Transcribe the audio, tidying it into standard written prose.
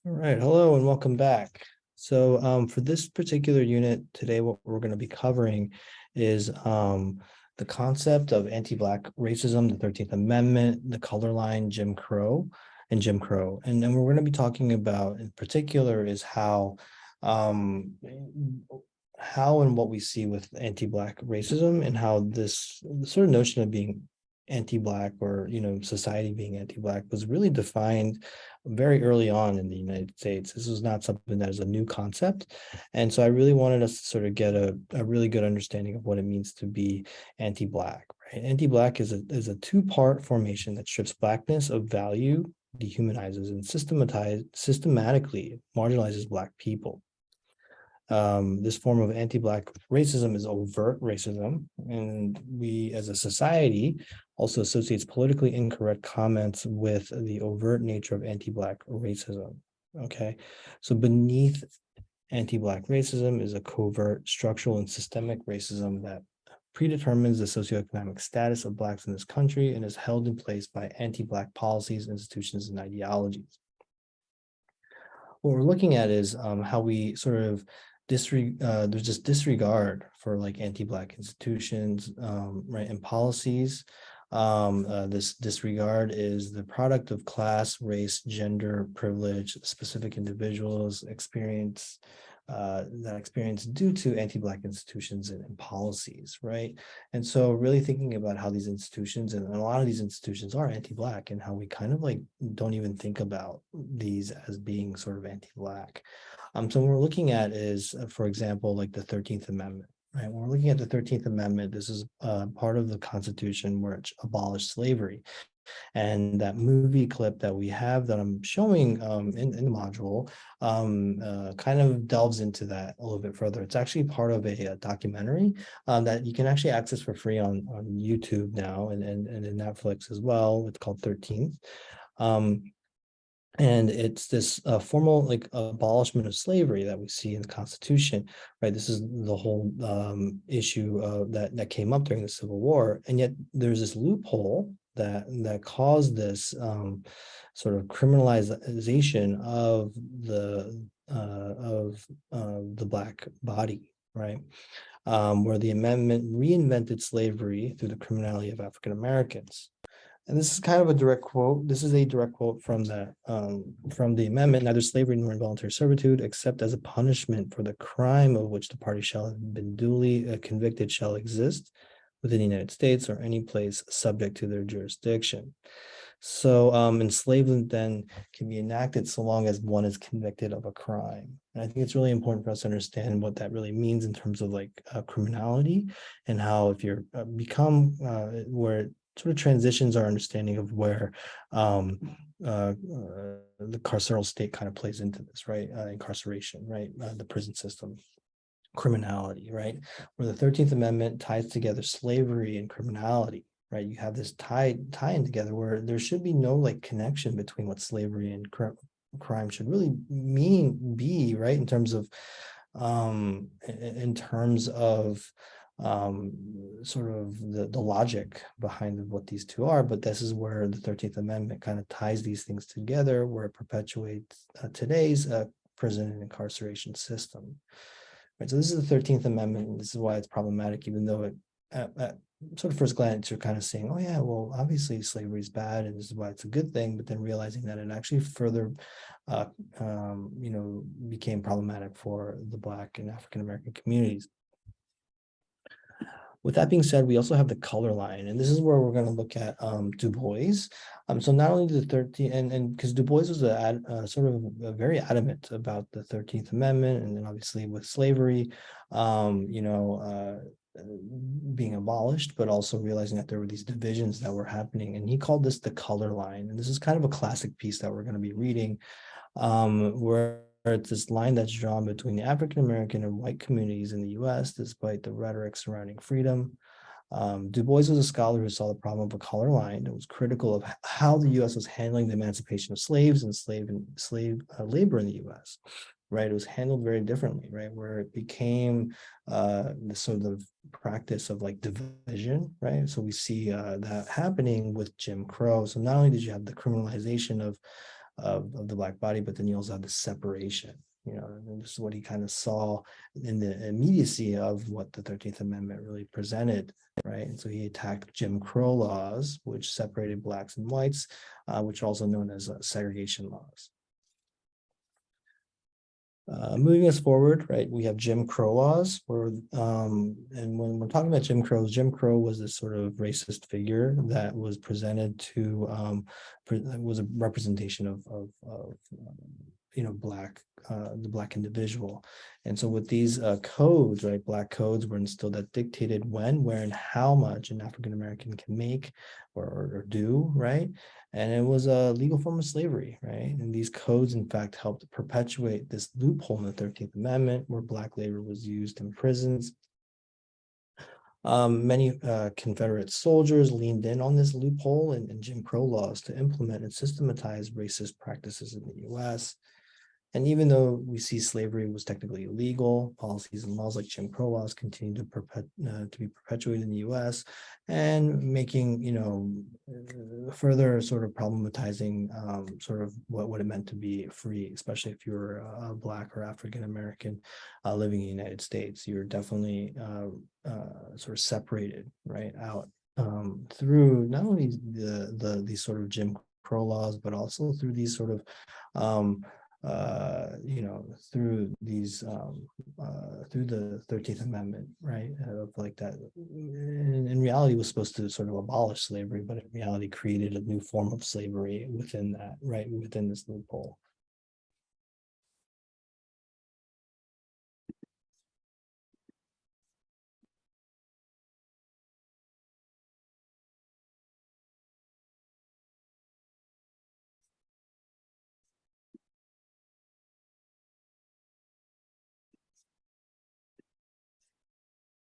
All right, hello and welcome back. So for this particular unit today, what we're going to be covering is the concept of anti-Black racism, the 13th Amendment, the color line, Jim Crow, and Jim Crow. And then we're going to be talking about in particular is how and what we see with anti-Black racism and how this sort of notion of being anti-Black or, society being anti-Black was really defined very early on in the United States. This was not something that is a new concept. And so I really wanted us to sort of get a really good understanding of what it means to be anti-Black, right? Anti-Black is a two-part formation that strips Blackness of value, dehumanizes, and systematically marginalizes Black people. This form of anti-Black racism is overt racism, and we as a society also associates politically incorrect comments with the overt nature of anti-Black racism. Okay, so beneath anti-Black racism is a covert, structural, and systemic racism that predetermines the socioeconomic status of Blacks in this country and is held in place by anti-Black policies, institutions, and ideologies. What we're looking at is how we sort of there's just disregard for like anti-Black institutions, right, and policies. This disregard is the product of class, race, gender, privilege, specific individuals experience due to anti-Black institutions and policies, right? And so really thinking about how these institutions, and a lot of these institutions are anti-Black, and how we kind of like don't even think about these as being sort of anti-Black. So what we're looking at is, for example, like the 13th Amendment, right? When we're looking at the 13th Amendment, this is part of the Constitution which abolished slavery. And that movie clip that we have that I'm showing in the module kind of delves into that a little bit further. It's actually part of a documentary that you can actually access for free on YouTube now and in Netflix as well. It's called 13th. And it's this formal like abolishment of slavery that we see in the Constitution, right? This is the whole issue that came up during the Civil War, and yet there's this loophole that caused this sort of criminalization of the Black body, right? Where the amendment reinvented slavery through the criminality of African Americans. And this is kind of a direct quote. This is a direct quote from the amendment. Neither slavery nor involuntary servitude, except as a punishment for the crime of which the party shall have been duly convicted, shall exist within the United States or any place subject to their jurisdiction. So enslavement then can be enacted so long as one is convicted of a crime. And I think it's really important for us to understand what that really means in terms of like criminality, and how if you're become where sort of transitions our understanding of where the carceral state kind of plays into this, right? Incarceration, right? The prison system, criminality, right? Where the 13th Amendment ties together slavery and criminality, right? You have this tie-in together where there should be no like connection between what slavery and crime should really be, right? In terms of sort of the logic behind what these two are. But this is where the 13th Amendment kind of ties these things together, where it perpetuates today's prison and incarceration system. Right, so this is the 13th Amendment, and this is why it's problematic, even though it at sort of first glance you're kind of saying, oh yeah, well obviously slavery is bad and this is why it's a good thing, but then realizing that it actually further became problematic for the Black and African American communities. With that being said, we also have the color line, and this is where we're going to look at Du Bois. So not only the 13th, and because Du Bois was sort of very adamant about the 13th Amendment, and then obviously with slavery, being abolished, but also realizing that there were these divisions that were happening, and he called this the color line. And this is kind of a classic piece that we're going to be reading, where it's this line that's drawn between the African American and white communities in the U.S., despite the rhetoric surrounding freedom. Du Bois was a scholar who saw the problem of a color line and was critical of how the U.S. was handling the emancipation of slaves and slave labor in the U.S. Right, it was handled very differently, right, where it became the sort of practice of like division, right? So we see that happening with Jim Crow. So not only did you have the criminalization of of the Black body, but then you also have the separation. And this is what he kind of saw in the immediacy of what the 13th Amendment really presented, right? And so he attacked Jim Crow laws, which separated blacks and whites, which are also known as segregation laws. Moving us forward, right, we have Jim Crow laws, and when we're talking about Jim Crow was this sort of racist figure that was presented to, was a representation of the Black individual. And so with these codes, right, Black codes were instilled that dictated when, where, and how much an African American can make or do, right? And it was a legal form of slavery, right? And these codes, in fact, helped perpetuate this loophole in the 13th Amendment where Black labor was used in prisons. Many Confederate soldiers leaned in on this loophole and Jim Crow laws to implement and systematize racist practices in the U.S. And even though we see slavery was technically illegal, policies and laws like Jim Crow laws continue to be perpetuated in the U.S. and making, further sort of problematizing sort of what it meant to be free, especially if you're a Black or African American living in the United States. You're definitely sort of separated right out through not only these sort of Jim Crow laws, but also through these sort of through these through the 13th Amendment, right? Of like that, in reality, was supposed to sort of abolish slavery, but in reality created a new form of slavery within that, right? Within this loophole.